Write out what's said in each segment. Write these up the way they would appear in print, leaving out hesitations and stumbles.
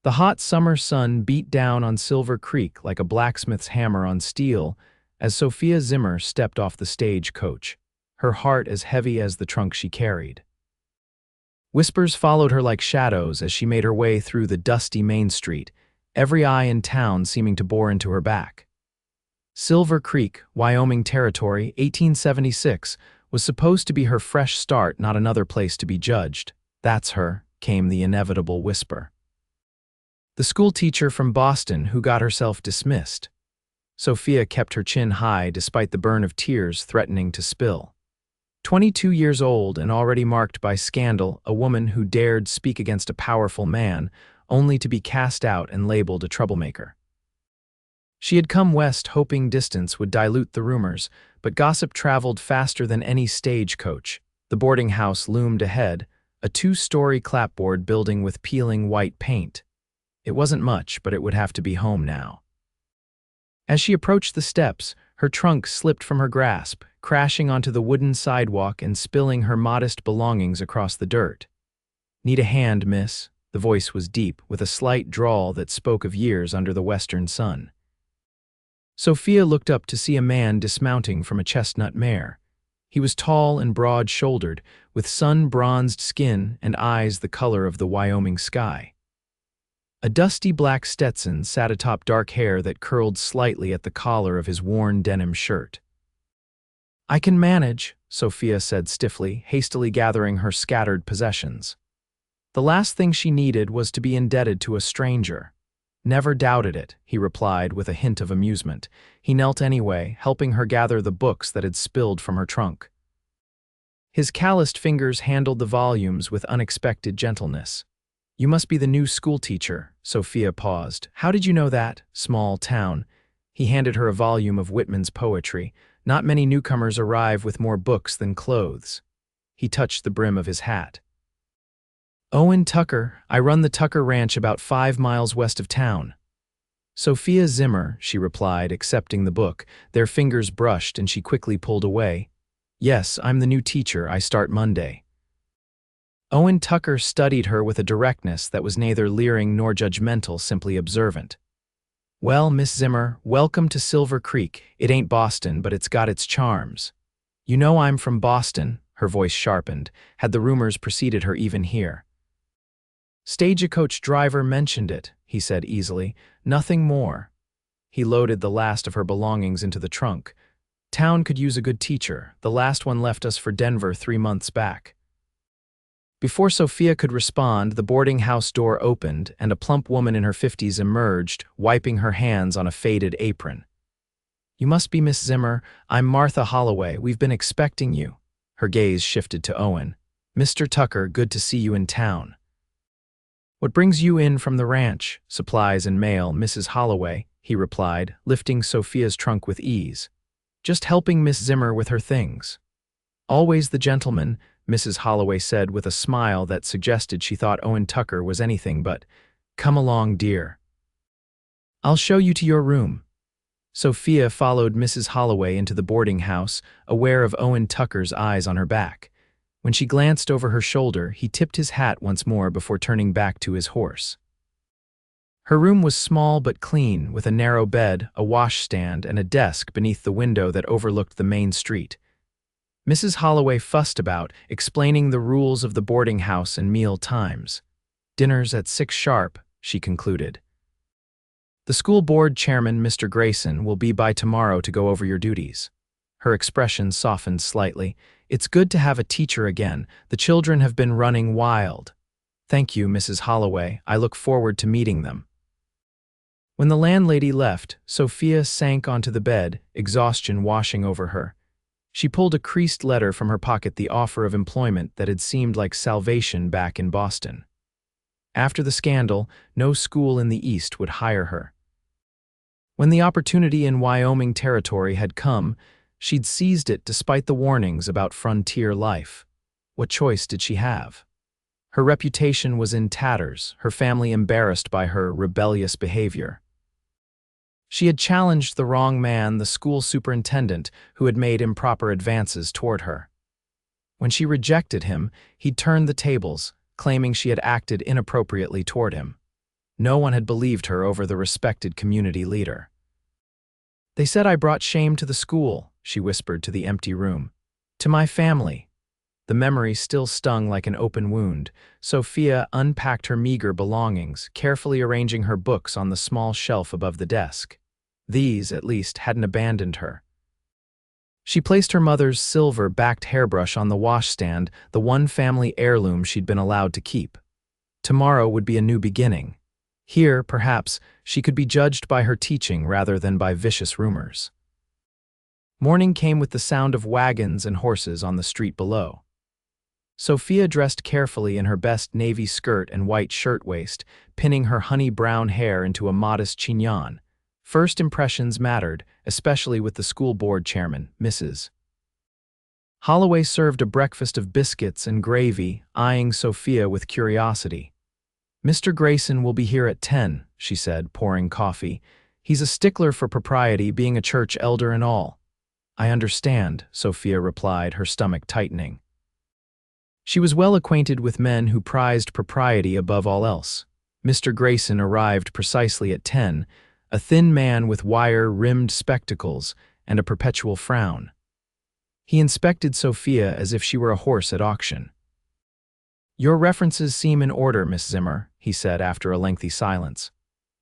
The hot summer sun beat down on Silver Creek like a blacksmith's hammer on steel as Sophia Zimmer stepped off the stage coach, her heart as heavy as the trunk she carried. Whispers followed her like shadows as she made her way through the dusty Main Street, every eye in town seeming to bore into her back. Silver Creek, Wyoming Territory, 1876, was supposed to be her fresh start, not another place to be judged. That's her, came the inevitable whisper. The school teacher from Boston who got herself dismissed. Sophia kept her chin high despite the burn of tears threatening to spill. 22 years old and already marked by scandal, a woman who dared speak against a powerful man, only to be cast out and labeled a troublemaker. She had come west hoping distance would dilute the rumors, but gossip traveled faster than any stagecoach. The boarding house loomed ahead, a 2-story clapboard building with peeling white paint. It wasn't much, but it would have to be home now. As she approached the steps, her trunk slipped from her grasp, crashing onto the wooden sidewalk and spilling her modest belongings across the dirt. "Need a hand, miss?" The voice was deep, with a slight drawl that spoke of years under the western sun. Sophia looked up to see a man dismounting from a chestnut mare. He was tall and broad-shouldered, with sun-bronzed skin and eyes the color of the Wyoming sky. A dusty black Stetson sat atop dark hair that curled slightly at the collar of his worn denim shirt. "I can manage," Sophia said stiffly, hastily gathering her scattered possessions. The last thing she needed was to be indebted to a stranger. "Never doubted it," he replied with a hint of amusement. He knelt anyway, helping her gather the books that had spilled from her trunk. His calloused fingers handled the volumes with unexpected gentleness. "You must be the new schoolteacher." Sophia paused. "How did you know that? Small town." He handed her a volume of Whitman's poetry. Not many newcomers arrive with more books than clothes. He touched the brim of his hat. "Owen Tucker. I run the Tucker Ranch about 5 miles west of town." "Sophia Zimmer," she replied, accepting the book. Their fingers brushed and she quickly pulled away. "Yes, I'm the new teacher. I start Monday." Owen Tucker studied her with a directness that was neither leering nor judgmental, simply observant. "Well, Miss Zimmer, welcome to Silver Creek. It ain't Boston, but it's got its charms." "You know I'm from Boston," her voice sharpened, had the rumors preceded her even here. "Stagecoach driver mentioned it," he said easily. "Nothing more." He loaded the last of her belongings into the trunk. "Town could use a good teacher. The last one left us for Denver 3 months back." Before Sophia could respond, the boarding house door opened and a plump woman in her 50s emerged, wiping her hands on a faded apron. "You must be Miss Zimmer. I'm Martha Holloway. We've been expecting you." Her gaze shifted to Owen. "Mr. Tucker, good to see you in town." "What brings you in from the ranch?" "Supplies and mail, Mrs. Holloway," he replied, lifting Sophia's trunk with ease. "Just helping Miss Zimmer with her things." "Always the gentleman," Mrs. Holloway said with a smile that suggested she thought Owen Tucker was anything but. "Come along, dear. I'll show you to your room." Sophia followed Mrs. Holloway into the boarding house, aware of Owen Tucker's eyes on her back. When she glanced over her shoulder, he tipped his hat once more before turning back to his horse. Her room was small but clean, with a narrow bed, a washstand, and a desk beneath the window that overlooked the main street. Mrs. Holloway fussed about, explaining the rules of the boarding house and meal times. "Dinner's at 6 sharp," she concluded. "The school board chairman, Mr. Grayson, will be by tomorrow to go over your duties." Her expression softened slightly. "It's good to have a teacher again. The children have been running wild." "Thank you, Mrs. Holloway. I look forward to meeting them." When the landlady left, Sophia sank onto the bed, exhaustion washing over her. She pulled a creased letter from her pocket, the offer of employment that had seemed like salvation back in Boston. After the scandal, no school in the East would hire her. When the opportunity in Wyoming Territory had come, she'd seized it despite the warnings about frontier life. What choice did she have? Her reputation was in tatters, her family embarrassed by her rebellious behavior. She had challenged the wrong man, the school superintendent, who had made improper advances toward her. When she rejected him, he'd turned the tables, claiming she had acted inappropriately toward him. No one had believed her over the respected community leader. "They said I brought shame to the school," she whispered to the empty room. "To my family." The memory still stung like an open wound. Sophia unpacked her meager belongings, carefully arranging her books on the small shelf above the desk. These, at least, hadn't abandoned her. She placed her mother's silver-backed hairbrush on the washstand, the one family heirloom she'd been allowed to keep. Tomorrow would be a new beginning. Here, perhaps, she could be judged by her teaching rather than by vicious rumors. Morning came with the sound of wagons and horses on the street below. Sophia dressed carefully in her best navy skirt and white shirtwaist, pinning her honey-brown hair into a modest chignon. First impressions mattered, especially with the school board chairman, Mrs. Holloway served a breakfast of biscuits and gravy, eyeing Sophia with curiosity. "Mr. Grayson will be here at 10, she said, pouring coffee. "He's a stickler for propriety, being a church elder and all." "I understand," Sophia replied, her stomach tightening. She was well acquainted with men who prized propriety above all else. Mr. Grayson arrived precisely at 10, a thin man with wire-rimmed spectacles and a perpetual frown. He inspected Sophia as if she were a horse at auction. "Your references seem in order, Miss Zimmer," he said after a lengthy silence.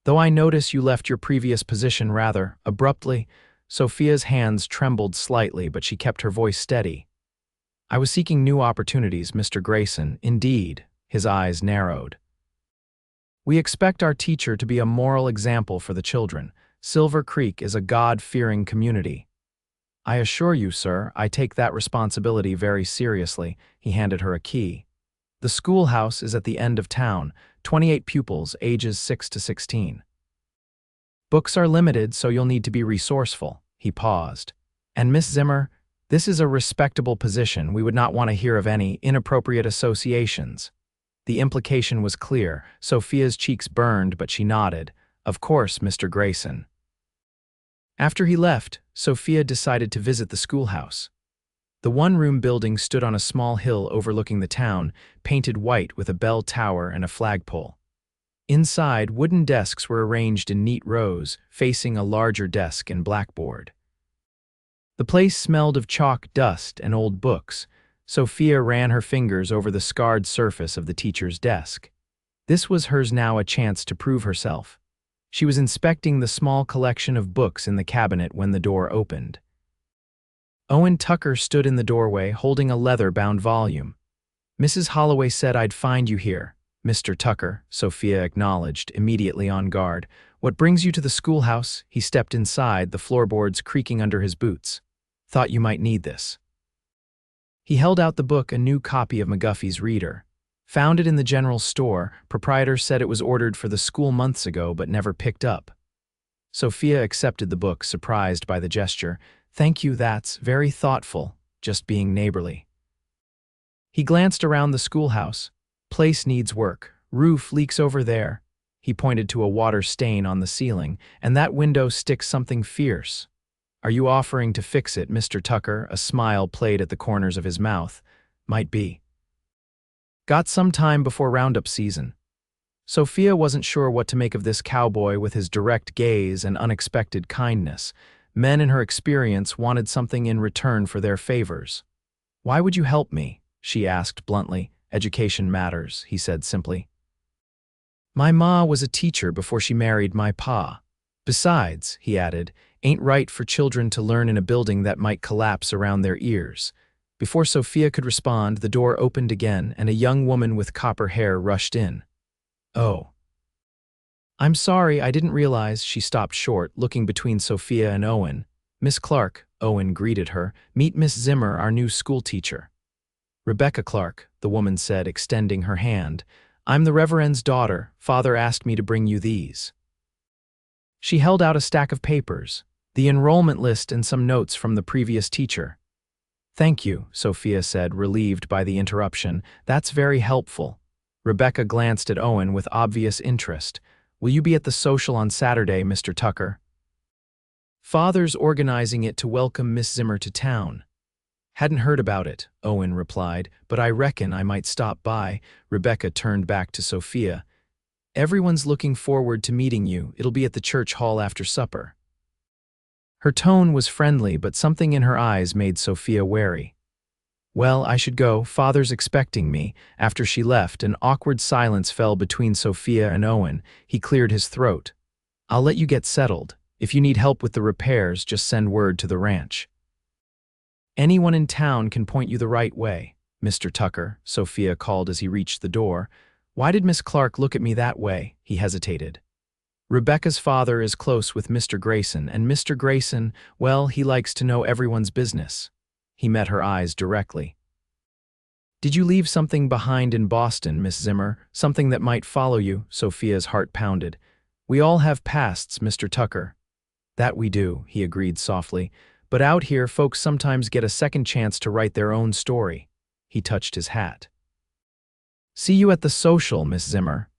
"Though I notice you left your previous position rather abruptly." Sophia's hands trembled slightly, but she kept her voice steady. "I was seeking new opportunities, Mr. Grayson." "Indeed." His eyes narrowed. "We expect our teacher to be a moral example for the children. Silver Creek is a God-fearing community." "I assure you, sir, I take that responsibility very seriously." He handed her a key. "The schoolhouse is at the end of town, 28 pupils, ages 6 to 16. Books are limited, so you'll need to be resourceful." He paused. "And Miss Zimmer, this is a respectable position. We would not want to hear of any inappropriate associations." The implication was clear. Sophia's cheeks burned, but she nodded. "Of course, Mr. Grayson." After he left, Sophia decided to visit the schoolhouse. The one-room building stood on a small hill overlooking the town, painted white with a bell tower and a flagpole. Inside, wooden desks were arranged in neat rows, facing a larger desk and blackboard. The place smelled of chalk dust and old books. Sophia ran her fingers over the scarred surface of the teacher's desk. This was hers now, a chance to prove herself. She was inspecting the small collection of books in the cabinet when the door opened. Owen Tucker stood in the doorway, holding a leather-bound volume. "Mrs. Holloway said I'd find you here." "Mr. Tucker," Sophia acknowledged, immediately on guard. "What brings you to the schoolhouse?" He stepped inside, the floorboards creaking under his boots. "Thought you might need this." He held out the book, a new copy of McGuffey's Reader. "Found it in the general store. Proprietor said it was ordered for the school months ago, but never picked up." Sophia accepted the book, surprised by the gesture. "Thank you, that's very thoughtful, just being neighborly." He glanced around the schoolhouse. "Place needs work. Roof leaks over there." He pointed to a water stain on the ceiling. "And that window sticks something fierce." "Are you offering to fix it, Mr. Tucker?" A smile played at the corners of his mouth. "Might be. Got some time before roundup season." Sophia wasn't sure what to make of this cowboy with his direct gaze and unexpected kindness. Men in her experience wanted something in return for their favors. "Why would you help me?" she asked bluntly. "Education matters," he said simply. "My ma was a teacher before she married my pa. Besides," he added, "ain't right for children to learn in a building that might collapse around their ears." Before Sophia could respond, the door opened again and a young woman with copper hair rushed in. "Oh. I'm sorry, I didn't realize." She stopped short, looking between Sophia and Owen. "Miss Clark," Owen greeted her. "Meet Miss Zimmer, our new school teacher." "Rebecca Clark," the woman said, extending her hand. "I'm the Reverend's daughter. Father asked me to bring you these." She held out a stack of papers, the enrollment list and some notes from the previous teacher. "Thank you," Sophia said, relieved by the interruption. "That's very helpful." Rebecca glanced at Owen with obvious interest. "Will you be at the social on Saturday, Mr. Tucker?" "Father's organizing it to welcome Miss Zimmer to town." "Hadn't heard about it," Owen replied, "but I reckon I might stop by." Rebecca turned back to Sophia. Everyone's looking forward to meeting you. It'll be at the church hall after supper." Her tone was friendly, but something in her eyes made Sophia wary. "Well, I should go. Father's expecting me." After she left, an awkward silence fell between Sophia and Owen. He cleared his throat. "I'll let you get settled. If you need help with the repairs, just send word to the ranch. Anyone in town can point you the right way." "Mr. Tucker," Sophia called as he reached the door. "Why did Miss Clark look at me that way?" He hesitated. "Rebecca's father is close with Mr. Grayson, and Mr. Grayson, well, he likes to know everyone's business." He met her eyes directly. "Did you leave something behind in Boston, Miss Zimmer? Something that might follow you?" Sophia's heart pounded. "We all have pasts, Mr. Tucker." "That we do," he agreed softly. "But out here, folks sometimes get a second chance to write their own story." He touched his hat. "See you at the social, Miss Zimmer."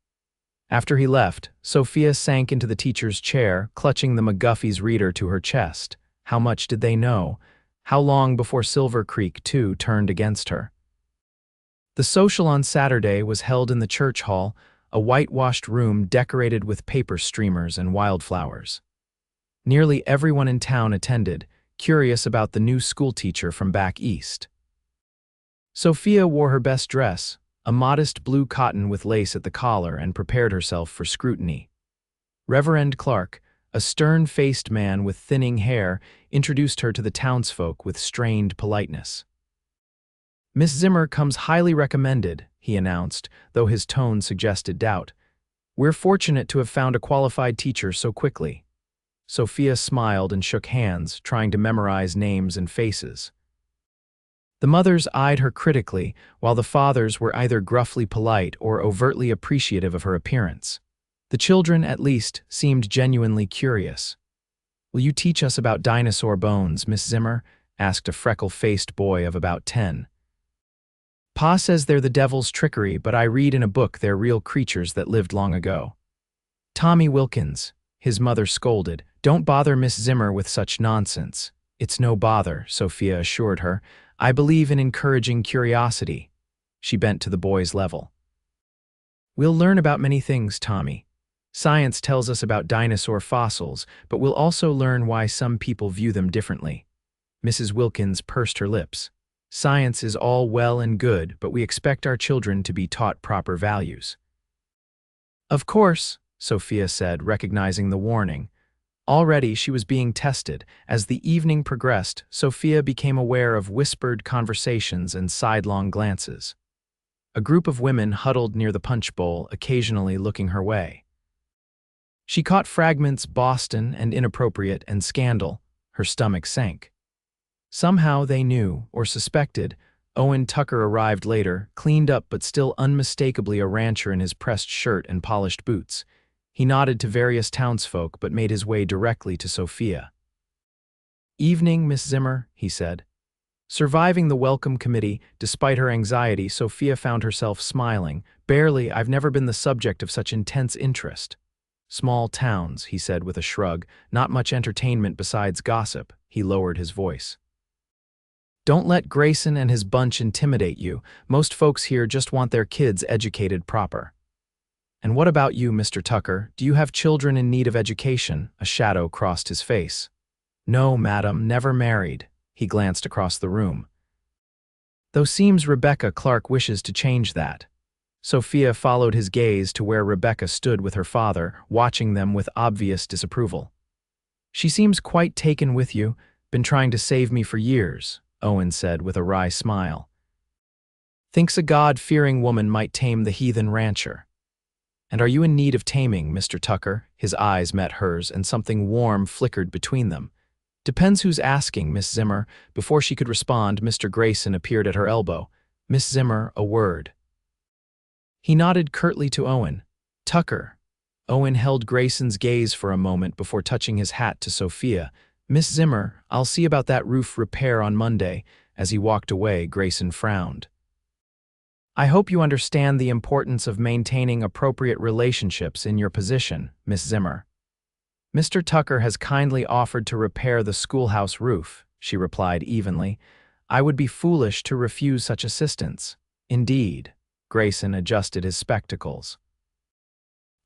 After he left, Sophia sank into the teacher's chair, clutching the McGuffey's reader to her chest. How much did they know? How long before Silver Creek, too, turned against her? The social on Saturday was held in the church hall, a whitewashed room decorated with paper streamers and wildflowers. Nearly everyone in town attended, curious about the new schoolteacher from back east. Sophia wore her best dress, a modest blue cotton with lace at the collar, and prepared herself for scrutiny. Reverend Clark, a stern-faced man with thinning hair, introduced her to the townsfolk with strained politeness. "Miss Zimmer comes highly recommended," he announced, though his tone suggested doubt. "We're fortunate to have found a qualified teacher so quickly." Sophia smiled and shook hands, trying to memorize names and faces. The mothers eyed her critically, while the fathers were either gruffly polite or overtly appreciative of her appearance. The children, at least, seemed genuinely curious. "Will you teach us about dinosaur bones, Miss Zimmer?" asked a freckle-faced boy of about 10. "Pa says they're the devil's trickery, but I read in a book they're real creatures that lived long ago." "Tommy Wilkins," his mother scolded, "don't bother Miss Zimmer with such nonsense." "It's no bother," Sophia assured her. "I believe in encouraging curiosity." She bent to the boy's level. "We'll learn about many things, Tommy. Science tells us about dinosaur fossils, but we'll also learn why some people view them differently." Mrs. Wilkins pursed her lips. "Science is all well and good, but we expect our children to be taught proper values." "Of course," Sophia said, recognizing the warning. Already she was being tested. As the evening progressed, Sophia became aware of whispered conversations and sidelong glances. A group of women huddled near the punch bowl, occasionally looking her way. She caught fragments Boston and inappropriate and scandal. Her stomach sank. Somehow they knew, or suspected. Owen Tucker arrived later, cleaned up but still unmistakably a rancher in his pressed shirt and polished boots. He nodded to various townsfolk but made his way directly to Sophia. "Evening, Miss Zimmer," he said. Surviving the welcome committee, despite her anxiety, Sophia found herself smiling. "Barely, I've never been the subject of such intense interest." "Small towns," he said with a shrug, "not much entertainment besides gossip." He lowered his voice. "Don't let Grayson and his bunch intimidate you. Most folks here just want their kids educated proper." "And what about you, Mr. Tucker? Do you have children in need of education?" A shadow crossed his face. "No, madam, never married." He glanced across the room. "Though seems Rebecca Clark wishes to change that." Sophia followed his gaze to where Rebecca stood with her father, watching them with obvious disapproval. "She seems quite taken with you. Been trying to save me for years," Owen said with a wry smile. "Thinks a God-fearing woman might tame the heathen rancher." "And are you in need of taming, Mr. Tucker?" His eyes met hers, and something warm flickered between them. "Depends who's asking, Miss Zimmer." Before she could respond, Mr. Grayson appeared at her elbow. "Miss Zimmer, a word." He nodded curtly to Owen. "Tucker." Owen held Grayson's gaze for a moment before touching his hat to Sophia. "Miss Zimmer, I'll see about that roof repair on Monday." As he walked away, Grayson frowned. "I hope you understand the importance of maintaining appropriate relationships in your position, Miss Zimmer." "Mr. Tucker has kindly offered to repair the schoolhouse roof," she replied evenly. "I would be foolish to refuse such assistance." "Indeed." Grayson adjusted his spectacles.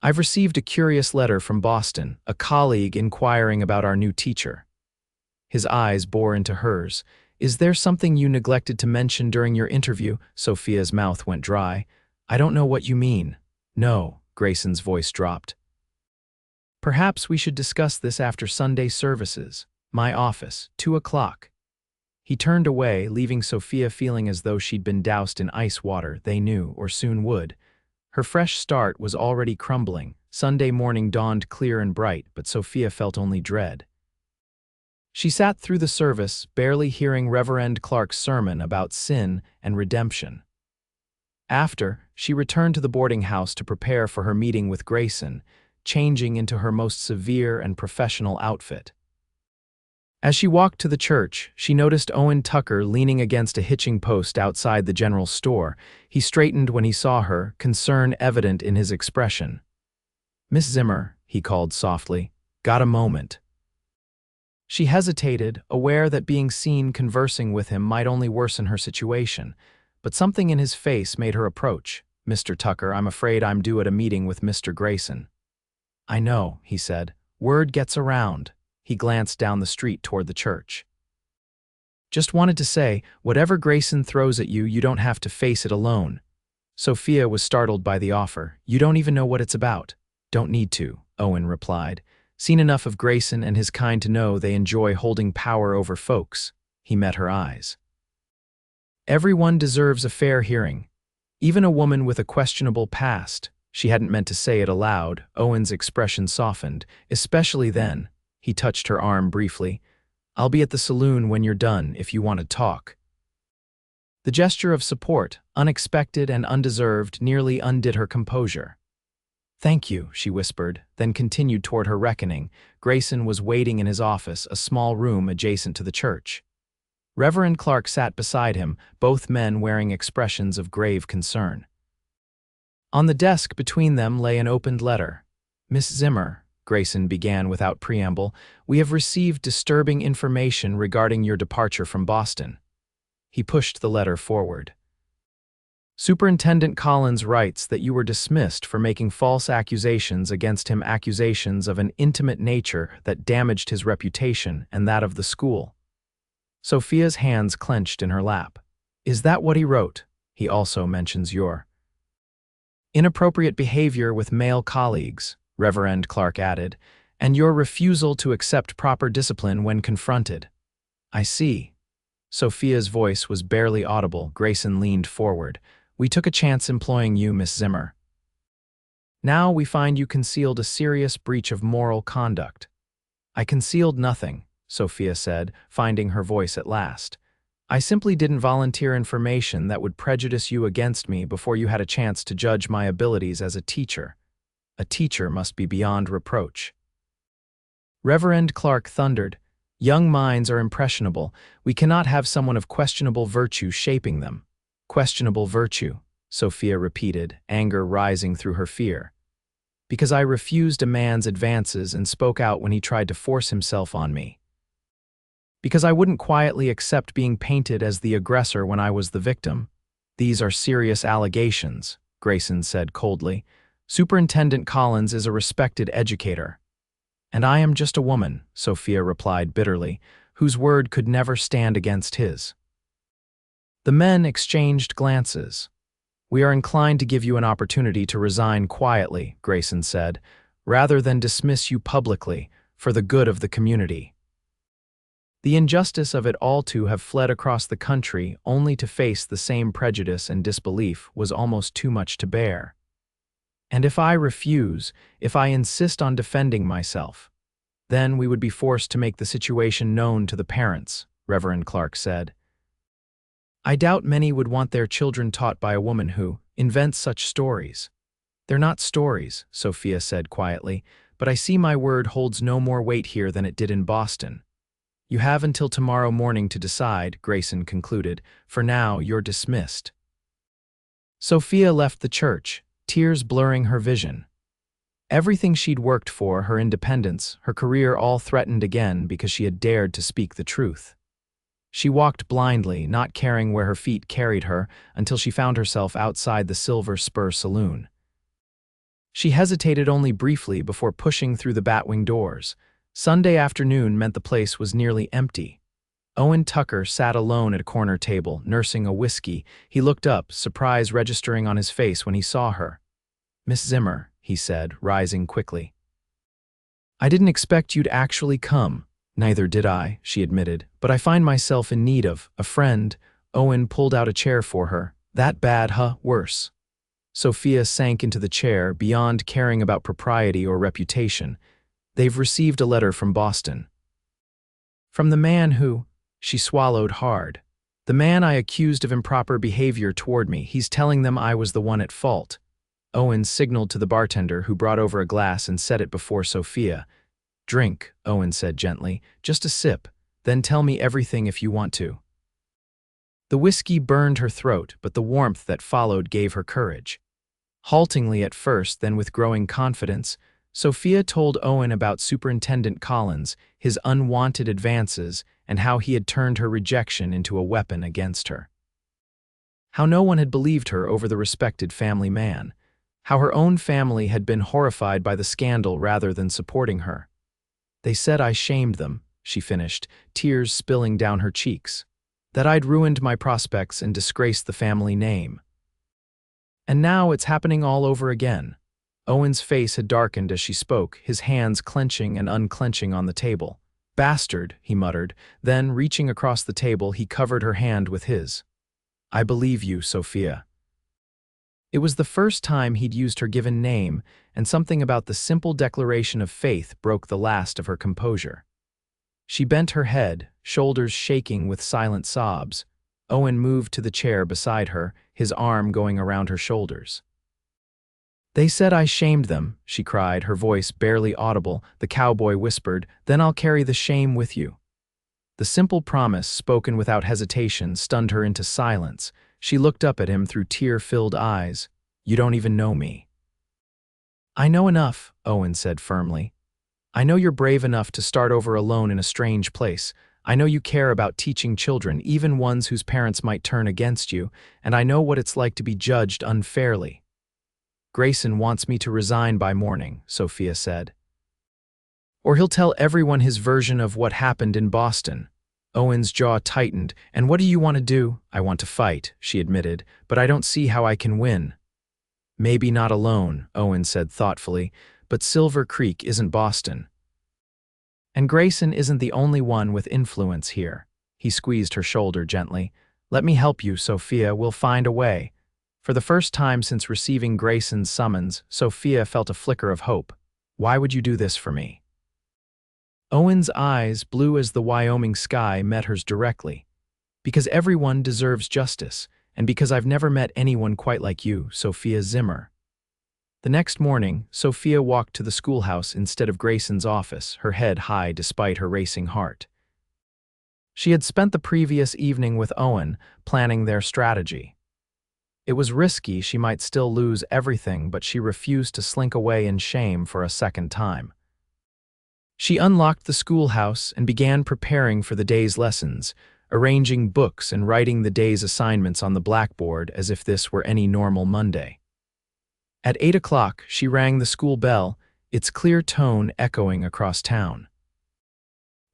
I've received a curious letter from Boston, a colleague inquiring about our new teacher. His eyes bore into hers. Is there something you neglected to mention during your interview? Sophia's mouth went dry. I don't know what you mean. No, Grayson's voice dropped. Perhaps we should discuss this after Sunday services. My office, 2 o'clock. He turned away, leaving Sophia feeling as though she'd been doused in ice water they knew or soon would. Her fresh start was already crumbling. Sunday morning dawned clear and bright, but Sophia felt only dread. She sat through the service, barely hearing Reverend Clark's sermon about sin and redemption. After, she returned to the boarding house to prepare for her meeting with Grayson, changing into her most severe and professional outfit. As she walked to the church, she noticed Owen Tucker leaning against a hitching post outside the general store. He straightened when he saw her, concern evident in his expression. "Miss Zimmer," he called softly, "got a moment?" She hesitated, aware that being seen conversing with him might only worsen her situation, but something in his face made her approach. "Mr. Tucker, I'm afraid I'm due at a meeting with Mr. Grayson." "I know," he said. "Word gets around." He glanced down the street toward the church. "Just wanted to say, whatever Grayson throws at you, you don't have to face it alone." Sophia was startled by the offer. "You don't even know what it's about." "Don't need to," Owen replied. "Seen enough of Grayson and his kind to know they enjoy holding power over folks." He met her eyes. "Everyone deserves a fair hearing. Even a woman with a questionable past." She hadn't meant to say it aloud. Owen's expression softened, especially then. He touched her arm briefly. "I'll be at the saloon when you're done if you want to talk." The gesture of support, unexpected and undeserved, nearly undid her composure. "Thank you," she whispered, then continued toward her reckoning. Grayson was waiting in his office, a small room adjacent to the church. Reverend Clark sat beside him, both men wearing expressions of grave concern. On the desk between them lay an opened letter. "Miss Zimmer," Grayson began without preamble, "we have received disturbing information regarding your departure from Boston." He pushed the letter forward. "Superintendent Collins writes that you were dismissed for making false accusations against him, accusations of an intimate nature that damaged his reputation and that of the school." Sophia's hands clenched in her lap. "Is that what he wrote? He also mentions your inappropriate behavior with male colleagues," Reverend Clark added, "and your refusal to accept proper discipline when confronted." "I see." Sophia's voice was barely audible. Grayson leaned forward. "We took a chance employing you, Miss Zimmer. Now we find you concealed a serious breach of moral conduct." "I concealed nothing," Sophia said, finding her voice at last. "I simply didn't volunteer information that would prejudice you against me before you had a chance to judge my abilities as a teacher. A teacher must be beyond reproach." Reverend Clark thundered, "Young minds are impressionable. We cannot have someone of questionable virtue shaping them." "Questionable virtue," Sophia repeated, anger rising through her fear. "Because I refused a man's advances and spoke out when he tried to force himself on me. Because I wouldn't quietly accept being painted as the aggressor when I was the victim." "These are serious allegations," Grayson said coldly. "Superintendent Collins is a respected educator." "And I am just a woman," Sophia replied bitterly, "whose word could never stand against his." The men exchanged glances. "We are inclined to give you an opportunity to resign quietly," Grayson said, "rather than dismiss you publicly, for the good of the community." The injustice of it all to have fled across the country only to face the same prejudice and disbelief was almost too much to bear. "And if I refuse, if I insist on defending myself, then we would be forced to make the situation known to the parents," Reverend Clark said. "I doubt many would want their children taught by a woman who invents such stories." "They're not stories," Sophia said quietly, "but I see my word holds no more weight here than it did in Boston." "You have until tomorrow morning to decide," Grayson concluded. "For now, you're dismissed." Sophia left the church, tears blurring her vision. Everything she'd worked for, her independence, her career, all threatened again because she had dared to speak the truth. She walked blindly, not caring where her feet carried her, until she found herself outside the Silver Spur Saloon. She hesitated only briefly before pushing through the batwing doors. Sunday afternoon meant the place was nearly empty. Owen Tucker sat alone at a corner table, nursing a whiskey. He looked up, surprise registering on his face when he saw her. "Miss Zimmer," he said, rising quickly. "I didn't expect you'd actually come." "Neither did I," she admitted, "but I find myself in need of a friend." Owen pulled out a chair for her. "That bad, huh? Worse." Sophia sank into the chair, beyond caring about propriety or reputation. "They've received a letter from Boston. From the man who—" She swallowed hard. "The man I accused of improper behavior toward me. He's telling them I was the one at fault." Owen signaled to the bartender, who brought over a glass and set it before Sophia. "Drink," Owen said gently. "Just a sip. Then tell me everything if you want to." The whiskey burned her throat, but the warmth that followed gave her courage. Haltingly at first, then with growing confidence, Sophia told Owen about Superintendent Collins, his unwanted advances, and how he had turned her rejection into a weapon against her. How no one had believed her over the respected family man. How her own family had been horrified by the scandal rather than supporting her. "They said I shamed them," she finished, tears spilling down her cheeks. "That I'd ruined my prospects and disgraced the family name. And now it's happening all over again." Owen's face had darkened as she spoke, his hands clenching and unclenching on the table. "Bastard," he muttered. Then, reaching across the table, he covered her hand with his. "I believe you, Sophia." It was the first time he'd used her given name, and something about the simple declaration of faith broke the last of her composure. She bent her head, shoulders shaking with silent sobs. Owen moved to the chair beside her, his arm going around her shoulders. "They said I shamed them," she cried, her voice barely audible. The cowboy whispered, "Then I'll carry the shame with you." The simple promise, spoken without hesitation, stunned her into silence. She looked up at him through tear-filled eyes. "You don't even know me." "I know enough," Owen said firmly. "I know you're brave enough to start over alone in a strange place. I know you care about teaching children, even ones whose parents might turn against you, and I know what it's like to be judged unfairly." "Grayson wants me to resign by morning," Sophia said. "Or he'll tell everyone his version of what happened in Boston." Owen's jaw tightened. "And what do you want to do?" "I want to fight," she admitted, "but I don't see how I can win." "Maybe not alone," Owen said thoughtfully, "but Silver Creek isn't Boston. And Grayson isn't the only one with influence here." He squeezed her shoulder gently. "Let me help you, Sophia. We'll find a way." For the first time since receiving Grayson's summons, Sophia felt a flicker of hope. "Why would you do this for me?" Owen's eyes, blue as the Wyoming sky, met hers directly. "Because everyone deserves justice, and because I've never met anyone quite like you, Sophia Zimmer." The next morning, Sophia walked to the schoolhouse instead of Grayson's office, her head high despite her racing heart. She had spent the previous evening with Owen, planning their strategy. It was risky, she might still lose everything, but she refused to slink away in shame for a second time. She unlocked the schoolhouse and began preparing for the day's lessons, arranging books and writing the day's assignments on the blackboard as if this were any normal Monday. At 8 o'clock, she rang the school bell, its clear tone echoing across town.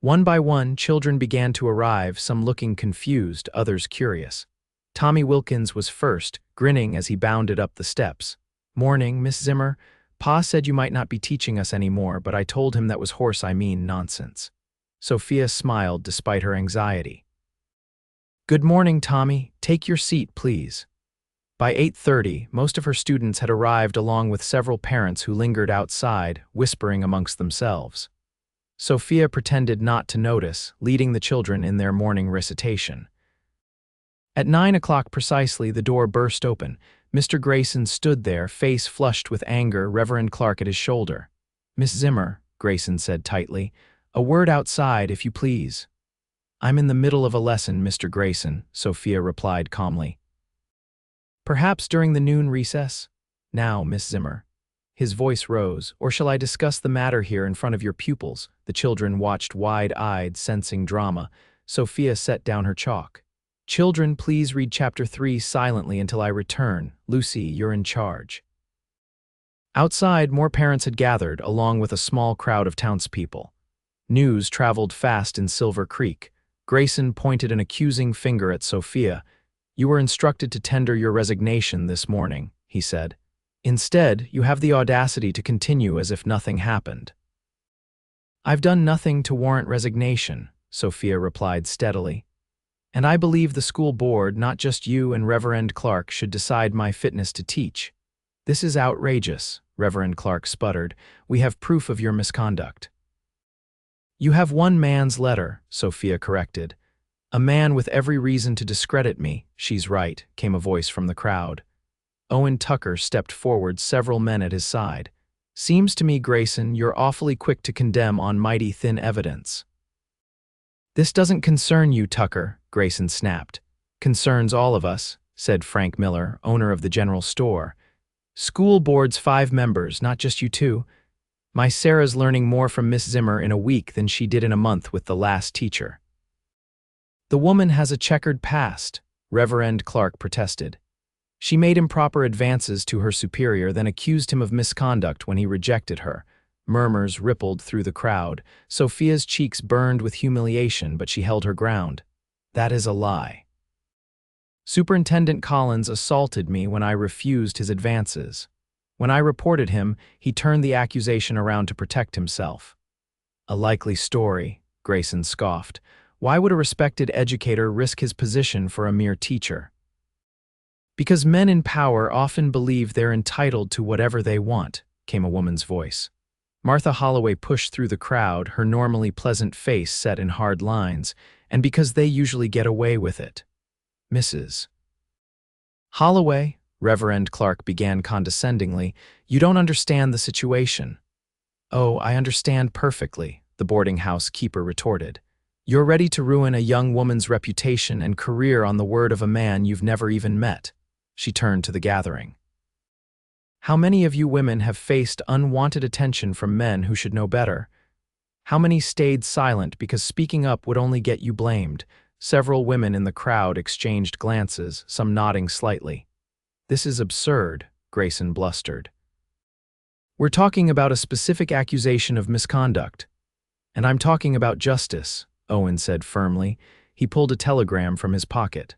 One by one, children began to arrive, some looking confused, others curious. Tommy Wilkins was first, grinning as he bounded up the steps. "Morning, Miss Zimmer. Pa said you might not be teaching us anymore, but I told him that was nonsense." Sophia smiled despite her anxiety. "Good morning, Tommy. Take your seat, please." By 8:30, most of her students had arrived along with several parents who lingered outside, whispering amongst themselves. Sophia pretended not to notice, leading the children in their morning recitation. At 9 o'clock precisely, the door burst open. Mr. Grayson stood there, face flushed with anger, Reverend Clark at his shoulder. "Miss Zimmer," Grayson said tightly, "a word outside, if you please." "I'm in the middle of a lesson, Mr. Grayson," Sophia replied calmly. "Perhaps during the noon recess?" "Now, Miss Zimmer." His voice rose. "Or shall I discuss the matter here in front of your pupils?" The children watched wide-eyed, sensing drama. Sophia set down her chalk. "Children, please read Chapter 3 silently until I return. Lucy, you're in charge." Outside, more parents had gathered, along with a small crowd of townspeople. News traveled fast in Silver Creek. Grayson pointed an accusing finger at Sophia. "You were instructed to tender your resignation this morning," he said. "Instead, you have the audacity to continue as if nothing happened." "I've done nothing to warrant resignation," Sophia replied steadily. "And I believe the school board, not just you and Reverend Clark, should decide my fitness to teach." "This is outrageous," Reverend Clark sputtered. "We have proof of your misconduct." "You have one man's letter," Sophia corrected. "A man with every reason to discredit me." "She's right," came a voice from the crowd. Owen Tucker stepped forward, several men at his side. "Seems to me, Grayson, you're awfully quick to condemn on mighty thin evidence." "This doesn't concern you, Tucker," Grayson snapped. "Concerns all of us," said Frank Miller, owner of the general store. "School board's 5 members, not just you two. My Sarah's learning more from Miss Zimmer in a week than she did in a month with the last teacher." "The woman has a checkered past," Reverend Clark protested. "She made improper advances to her superior, then accused him of misconduct when he rejected her." Murmurs rippled through the crowd. Sophia's cheeks burned with humiliation, but she held her ground. "That is a lie. Superintendent Collins assaulted me when I refused his advances. When I reported him, he turned the accusation around to protect himself." "A likely story," Grayson scoffed. "Why would a respected educator risk his position for a mere teacher?" "Because men in power often believe they're entitled to whatever they want," came a woman's voice. Martha Holloway pushed through the crowd, her normally pleasant face set in hard lines, "and because they usually get away with it." "Mrs. Holloway," Reverend Clark began condescendingly, "you don't understand the situation." "Oh, I understand perfectly," the boarding house keeper retorted. "You're ready to ruin a young woman's reputation and career on the word of a man you've never even met." She turned to the gathering. "How many of you women have faced unwanted attention from men who should know better? How many stayed silent because speaking up would only get you blamed?" Several women in the crowd exchanged glances, some nodding slightly. "This is absurd," Grayson blustered. "We're talking about a specific accusation of misconduct. And I'm talking about justice," Owen said firmly. He pulled a telegram from his pocket.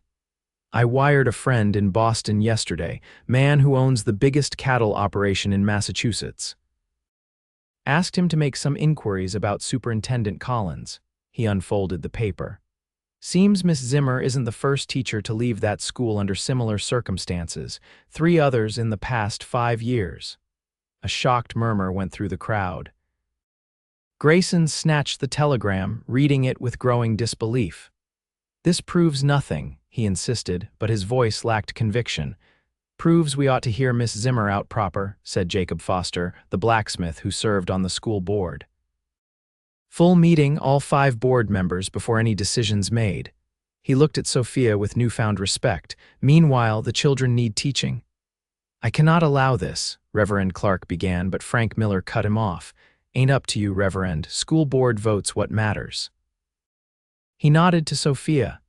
"I wired a friend in Boston yesterday, man who owns the biggest cattle operation in Massachusetts. Asked him to make some inquiries about Superintendent Collins." He unfolded the paper. "Seems Miss Zimmer isn't the first teacher to leave that school under similar circumstances, 3 others in the past 5 years." A shocked murmur went through the crowd. Grayson snatched the telegram, reading it with growing disbelief. "This proves nothing," he insisted, but his voice lacked conviction. "Proves we ought to hear Miss Zimmer out proper," said Jacob Foster, the blacksmith who served on the school board. "Full meeting, all 5 board members before any decisions made." He looked at Sophia with newfound respect. "Meanwhile, the children need teaching." "I cannot allow this," Reverend Clark began, but Frank Miller cut him off. "Ain't up to you, Reverend. School board votes what matters." He nodded to Sophia.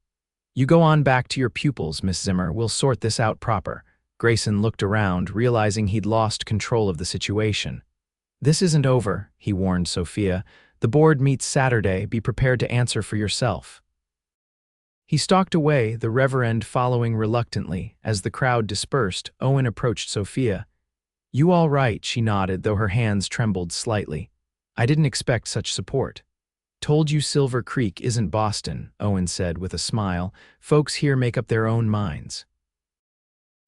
"You go on back to your pupils, Miss Zimmer. We'll sort this out proper." Grayson looked around, realizing he'd lost control of the situation. "This isn't over," he warned Sophia. "The board meets Saturday. Be prepared to answer for yourself." He stalked away, the Reverend following reluctantly. As the crowd dispersed, Owen approached Sophia. "You all right?" She nodded, though her hands trembled slightly. "I didn't expect such support." "Told you Silver Creek isn't Boston," Owen said with a smile. "Folks here make up their own minds."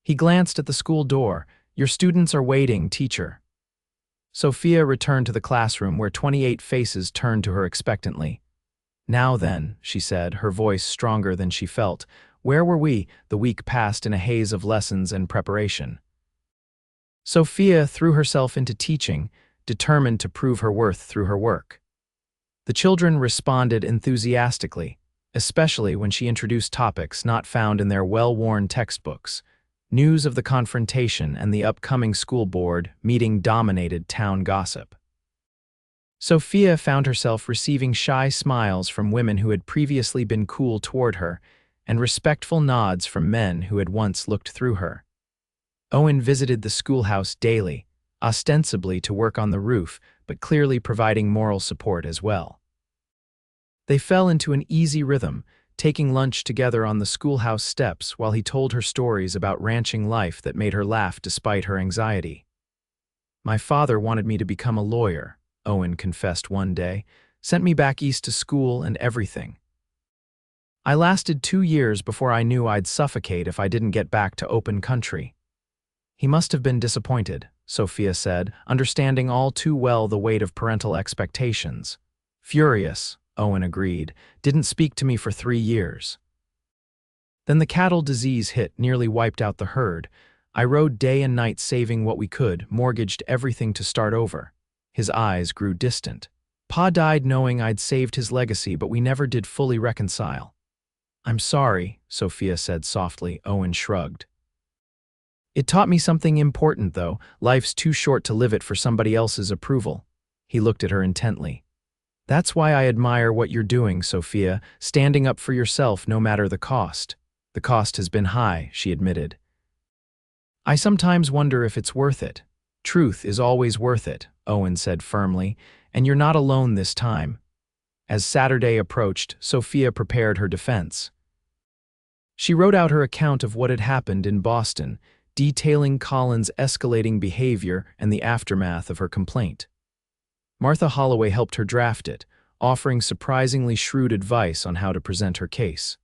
He glanced at the school door. "Your students are waiting, teacher." Sophia returned to the classroom where 28 faces turned to her expectantly. "Now then," she said, her voice stronger than she felt, "where were we?" The week passed in a haze of lessons and preparation. Sophia threw herself into teaching, determined to prove her worth through her work. The children responded enthusiastically, especially when she introduced topics not found in their well-worn textbooks. News of the confrontation and the upcoming school board meeting dominated town gossip. Sophia found herself receiving shy smiles from women who had previously been cool toward her, and respectful nods from men who had once looked through her. Owen visited the schoolhouse daily, ostensibly to work on the roof, but clearly providing moral support as well. They fell into an easy rhythm, taking lunch together on the schoolhouse steps while he told her stories about ranching life that made her laugh despite her anxiety. "My father wanted me to become a lawyer," Owen confessed one day, "sent me back east to school and everything. I lasted 2 years before I knew I'd suffocate if I didn't get back to open country." "He must have been disappointed," Sophia said, understanding all too well the weight of parental expectations. "Furious," Owen agreed, "didn't speak to me for 3 years. Then the cattle disease hit, nearly wiped out the herd. I rode day and night saving what we could, mortgaged everything to start over." His eyes grew distant. "Pa died knowing I'd saved his legacy, but we never did fully reconcile." "I'm sorry," Sophia said softly. Owen shrugged. "It taught me something important, though. Life's too short to live it for somebody else's approval." He looked at her intently. "That's why I admire what you're doing, Sophia, standing up for yourself no matter the cost." "The cost has been high," she admitted. "I sometimes wonder if it's worth it." "Truth is always worth it," Owen said firmly, "and you're not alone this time." As Saturday approached, Sophia prepared her defense. She wrote out her account of what had happened in Boston, detailing Colin's escalating behavior and the aftermath of her complaint. Martha Holloway helped her draft it, offering surprisingly shrewd advice on how to present her case.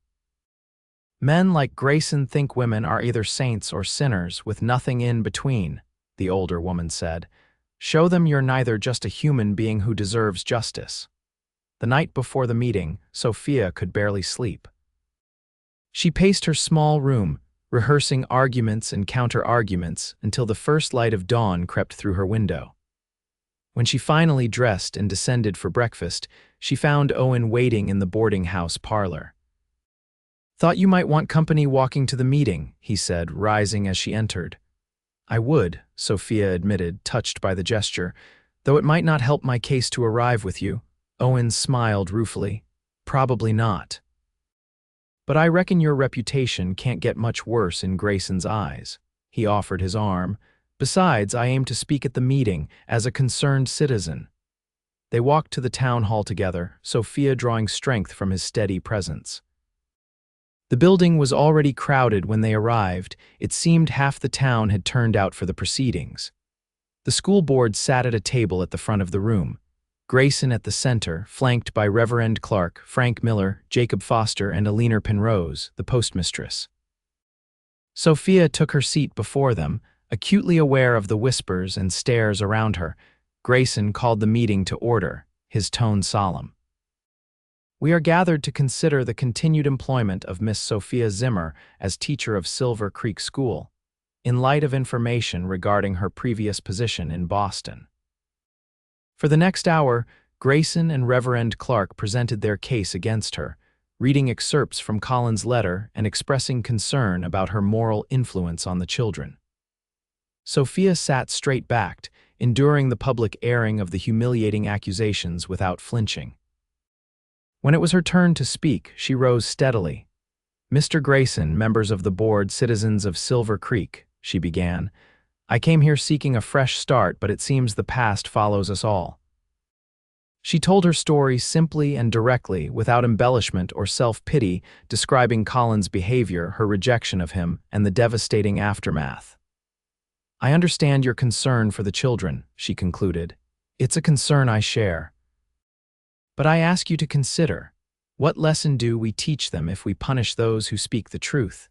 "Men like Grayson think women are either saints or sinners, with nothing in between," the older woman said. "Show them you're neither, just a human being who deserves justice." The night before the meeting, Sophia could barely sleep. She paced her small room, rehearsing arguments and counter-arguments until the first light of dawn crept through her window. When she finally dressed and descended for breakfast, she found Owen waiting in the boarding house parlor. "Thought you might want company walking to the meeting," he said, rising as she entered. "I would," Sophia admitted, touched by the gesture, "though it might not help my case to arrive with you." Owen smiled ruefully. "Probably not. But I reckon your reputation can't get much worse in Grayson's eyes." He offered his arm. "Besides, I aim to speak at the meeting as a concerned citizen." They walked to the town hall together, Sophia drawing strength from his steady presence. The building was already crowded when they arrived. It seemed half the town had turned out for the proceedings. The school board sat at a table at the front of the room. Grayson at the center, flanked by Reverend Clark, Frank Miller, Jacob Foster, and Alina Penrose, the postmistress. Sophia took her seat before them, acutely aware of the whispers and stares around her. Grayson called the meeting to order, his tone solemn. "We are gathered to consider the continued employment of Miss Sophia Zimmer as teacher of Silver Creek School, in light of information regarding her previous position in Boston." For the next hour, Grayson and Reverend Clark presented their case against her, reading excerpts from Colin's letter and expressing concern about her moral influence on the children. Sophia sat straight-backed, enduring the public airing of the humiliating accusations without flinching. When it was her turn to speak, she rose steadily. "Mr. Grayson, members of the board, citizens of Silver Creek," she began, "I came here seeking a fresh start, but it seems the past follows us all." She told her story simply and directly, without embellishment or self-pity, describing Colin's behavior, her rejection of him, and the devastating aftermath. "I understand your concern for the children," she concluded. "It's a concern I share. But I ask you to consider, what lesson do we teach them if we punish those who speak the truth?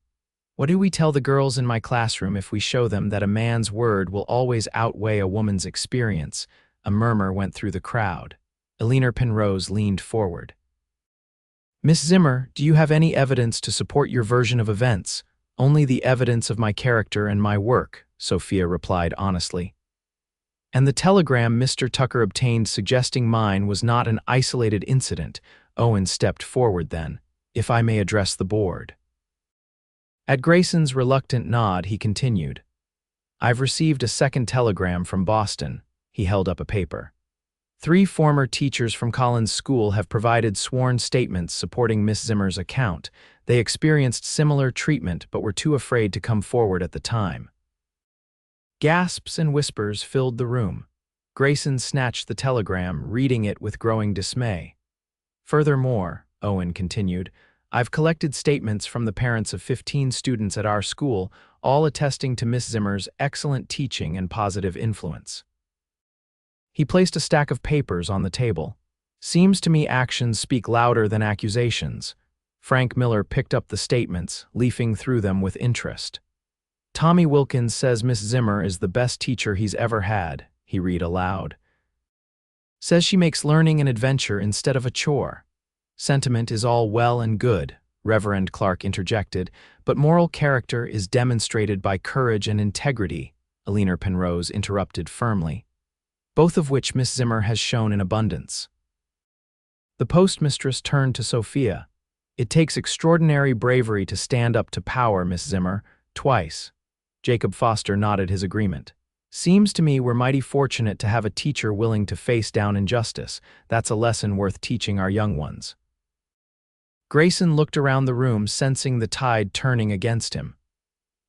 What do we tell the girls in my classroom if we show them that a man's word will always outweigh a woman's experience?" A murmur went through the crowd. Alina Penrose leaned forward. "Miss Zimmer, do you have any evidence to support your version of events?" "Only the evidence of my character and my work," Sophia replied honestly. "And the telegram Mr. Tucker obtained suggesting mine was not an isolated incident." Owen stepped forward then. "If I may address the board." At Grayson's reluctant nod, he continued. "I've received a second telegram from Boston." He held up a paper. "3 former teachers from Colin's school have provided sworn statements supporting Miss Zimmer's account. They experienced similar treatment but were too afraid to come forward at the time." Gasps and whispers filled the room. Grayson snatched the telegram, reading it with growing dismay. Furthermore, Owen continued, I've collected statements from the parents of 15 students at our school, all attesting to Miss Zimmer's excellent teaching and positive influence. He placed a stack of papers on the table. Seems to me actions speak louder than accusations. Frank Miller picked up the statements, leafing through them with interest. Tommy Wilkins says Miss Zimmer is the best teacher he's ever had, he read aloud. Says she makes learning an adventure instead of a chore. Sentiment is all well and good, Reverend Clark interjected, but moral character is demonstrated by courage and integrity, Alina Penrose interrupted firmly, both of which Miss Zimmer has shown in abundance. The postmistress turned to Sophia. It takes extraordinary bravery to stand up to power, Miss Zimmer, twice. Jacob Foster nodded his agreement. Seems to me we're mighty fortunate to have a teacher willing to face down injustice. That's a lesson worth teaching our young ones. Grayson looked around the room, sensing the tide turning against him.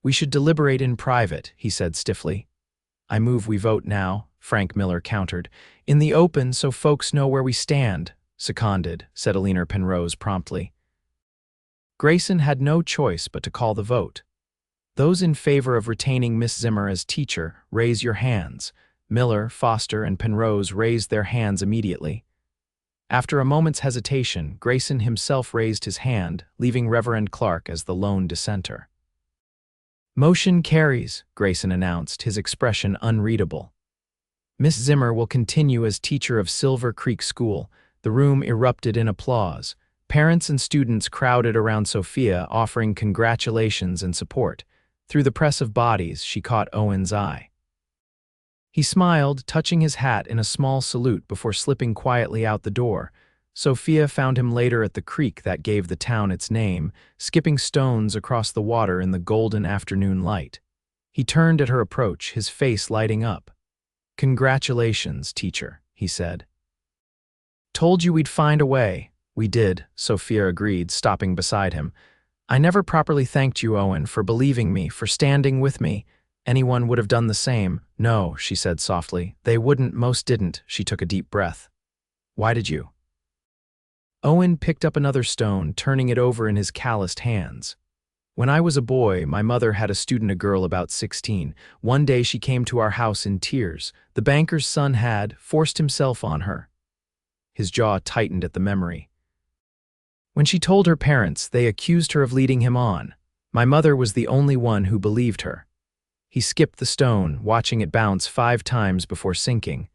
We should deliberate in private, he said stiffly. I move we vote now, Frank Miller countered. In the open so folks know where we stand, seconded, said Alina Penrose promptly. Grayson had no choice but to call the vote. Those in favor of retaining Miss Zimmer as teacher, raise your hands. Miller, Foster, and Penrose raised their hands immediately. After a moment's hesitation, Grayson himself raised his hand, leaving Reverend Clark as the lone dissenter. Motion carries, Grayson announced, his expression unreadable. Miss Zimmer will continue as teacher of Silver Creek School. The room erupted in applause. Parents and students crowded around Sophia, offering congratulations and support. Through the press of bodies, she caught Owen's eye. He smiled, touching his hat in a small salute before slipping quietly out the door. Sophia found him later at the creek that gave the town its name, skipping stones across the water in the golden afternoon light. He turned at her approach, his face lighting up. Congratulations, teacher, he said. Told you we'd find a way. We did, Sophia agreed, stopping beside him. I never properly thanked you, Owen, for believing me, for standing with me. Anyone would have done the same. No, she said softly. They wouldn't, most didn't. She took a deep breath. Why did you? Owen picked up another stone, turning it over in his calloused hands. When I was a boy, my mother had a student, a girl about 16. One day she came to our house in tears. The banker's son had forced himself on her. His jaw tightened at the memory. When she told her parents, they accused her of leading him on. My mother was the only one who believed her. He skipped the stone, watching it bounce 5 times before sinking.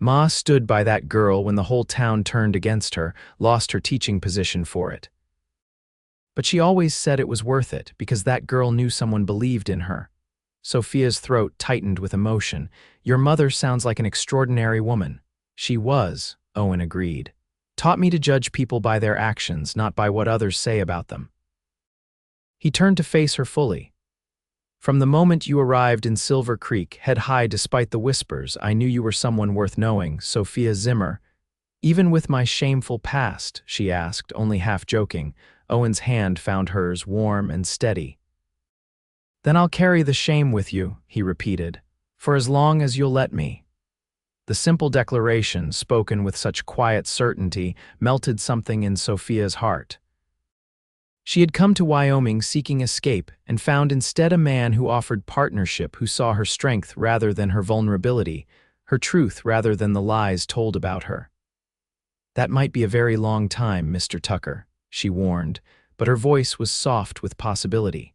Ma stood by that girl when the whole town turned against her, lost her teaching position for it. But she always said it was worth it, because that girl knew someone believed in her. Sophia's throat tightened with emotion. Your mother sounds like an extraordinary woman. She was, Owen agreed. Taught me to judge people by their actions, not by what others say about them. He turned to face her fully. From the moment you arrived in Silver Creek, head high despite the whispers, I knew you were someone worth knowing, Sophia Zimmer. Even with my shameful past, she asked, only half joking. Owen's hand found hers, warm and steady. Then I'll carry the shame with you, he repeated, for as long as you'll let me. The simple declaration, spoken with such quiet certainty, melted something in Sophia's heart. She had come to Wyoming seeking escape and found instead a man who offered partnership, who saw her strength rather than her vulnerability, her truth rather than the lies told about her. That might be a very long time, Mr. Tucker, she warned, but her voice was soft with possibility.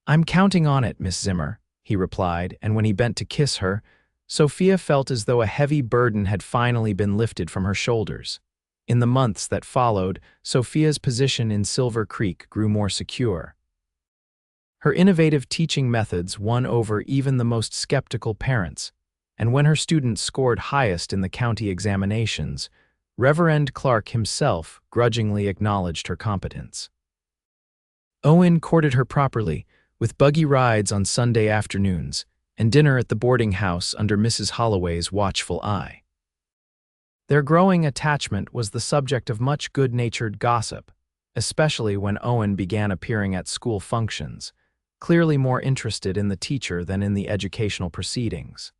I'm counting on it, Miss Zimmer, he replied, and when he bent to kiss her, Sophia felt as though a heavy burden had finally been lifted from her shoulders. In the months that followed, Sophia's position in Silver Creek grew more secure. Her innovative teaching methods won over even the most skeptical parents, and when her students scored highest in the county examinations, Reverend Clark himself grudgingly acknowledged her competence. Owen courted her properly, with buggy rides on Sunday afternoons and dinner at the boarding house under Mrs. Holloway's watchful eye. Their growing attachment was the subject of much good-natured gossip, especially when Owen began appearing at school functions. clearly more interested in the teacher than in the educational proceedings.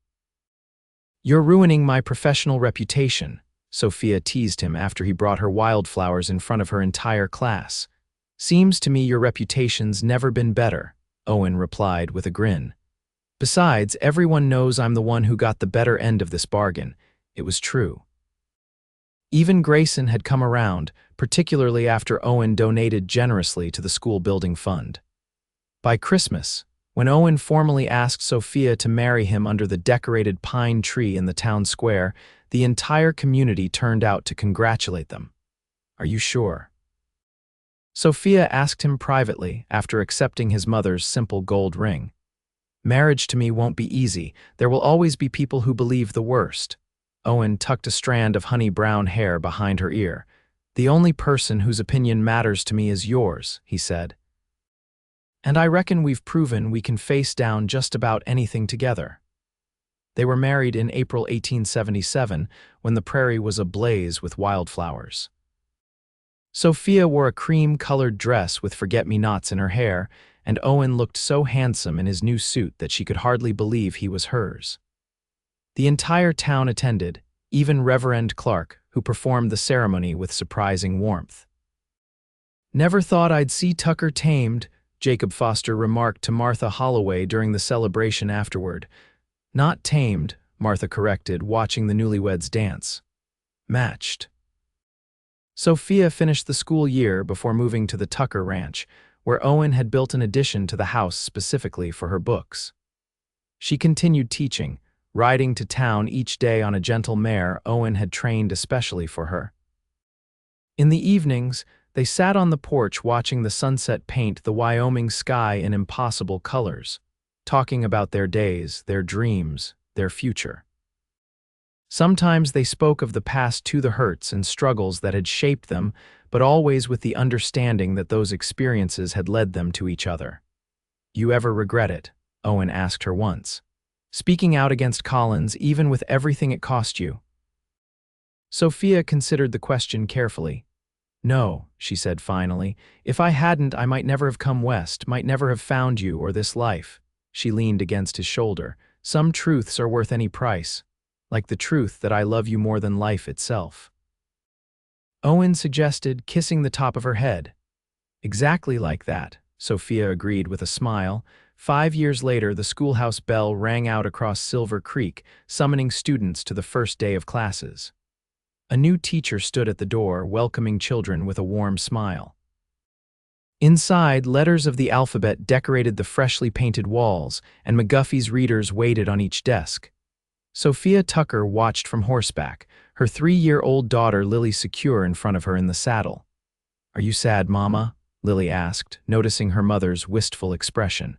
"You're ruining my professional reputation," Sophia teased him after he brought her wildflowers in front of her entire class. "Seems to me your reputation's never been better," Owen replied with a grin. "Besides, everyone knows I'm the one who got the better end of this bargain." It was true. Even Grayson had come around, particularly after Owen donated generously to the school building fund. By Christmas, when Owen formally asked Sophia to marry him under the decorated pine tree in the town square, the entire community turned out to congratulate them. "Are you sure?" Sophia asked him privately after accepting his mother's simple gold ring. "Marriage to me won't be easy. There will always be people who believe the worst." Owen tucked a strand of honey-brown hair behind her ear. "The only person whose opinion matters to me is yours," he said. "And I reckon we've proven we can face down just about anything together." They were married in April 1877, when the prairie was ablaze with wildflowers. Sophia wore a cream-colored dress with forget-me-nots in her hair, and Owen looked so handsome in his new suit that she could hardly believe he was hers. The entire town attended, even Reverend Clark, who performed the ceremony with surprising warmth. "Never thought I'd see Tucker tamed," Jacob Foster remarked to Martha Holloway during the celebration afterward. "Not tamed," Martha corrected, watching the newlyweds dance. "Matched." Sophia finished the school year before moving to the Tucker Ranch, where Owen had built an addition to the house specifically for her books. She continued teaching, riding to town each day on a gentle mare Owen had trained especially for her. In the evenings, they sat on the porch watching the sunset paint the Wyoming sky in impossible colors, talking about their days, their dreams, their future. Sometimes they spoke of the past to the hurts and struggles that had shaped them, but always with the understanding that those experiences had led them to each other. "You ever regret it?" Owen asked her once. "Speaking out against Collins, even with everything it cost you?" Sophia considered the question carefully. "No," she said finally. "If I hadn't, I might never have come west, might never have found you or this life." She leaned against his shoulder. "Some truths are worth any price, like the truth that I love you more than life itself." Owen suggested, kissing the top of her head. "Exactly like that," Sophia agreed with a smile. 5 years later, the schoolhouse bell rang out across Silver Creek, summoning students to the first day of classes. A new teacher stood at the door, welcoming children with a warm smile. Inside, letters of the alphabet decorated the freshly painted walls, and McGuffey's readers waited on each desk. Sophia Tucker watched from horseback, her 3-year-old daughter Lily secure in front of her in the saddle. "Are you sad, Mama?" Lily asked, noticing her mother's wistful expression.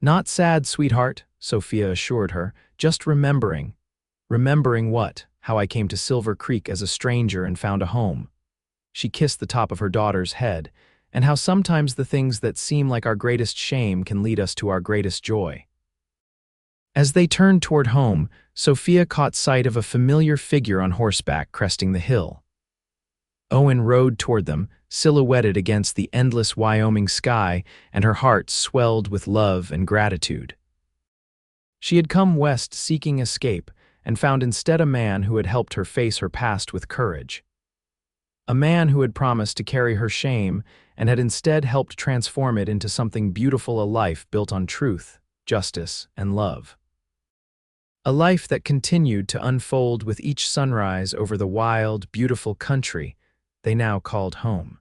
"Not sad, sweetheart," Sophia assured her, "just remembering." "Remembering what? How I came to Silver Creek as a stranger and found a home." She kissed the top of her daughter's head, "and how sometimes the things that seem like our greatest shame can lead us to our greatest joy." As they turned toward home, Sophia caught sight of a familiar figure on horseback cresting the hill. Owen rode toward them, silhouetted against the endless Wyoming sky, and her heart swelled with love and gratitude. She had come west seeking escape, and found instead a man who had helped her face her past with courage. A man who had promised to carry her shame and had instead helped transform it into something beautiful, a life built on truth, justice, and love. A life that continued to unfold with each sunrise over the wild, beautiful country they now called home.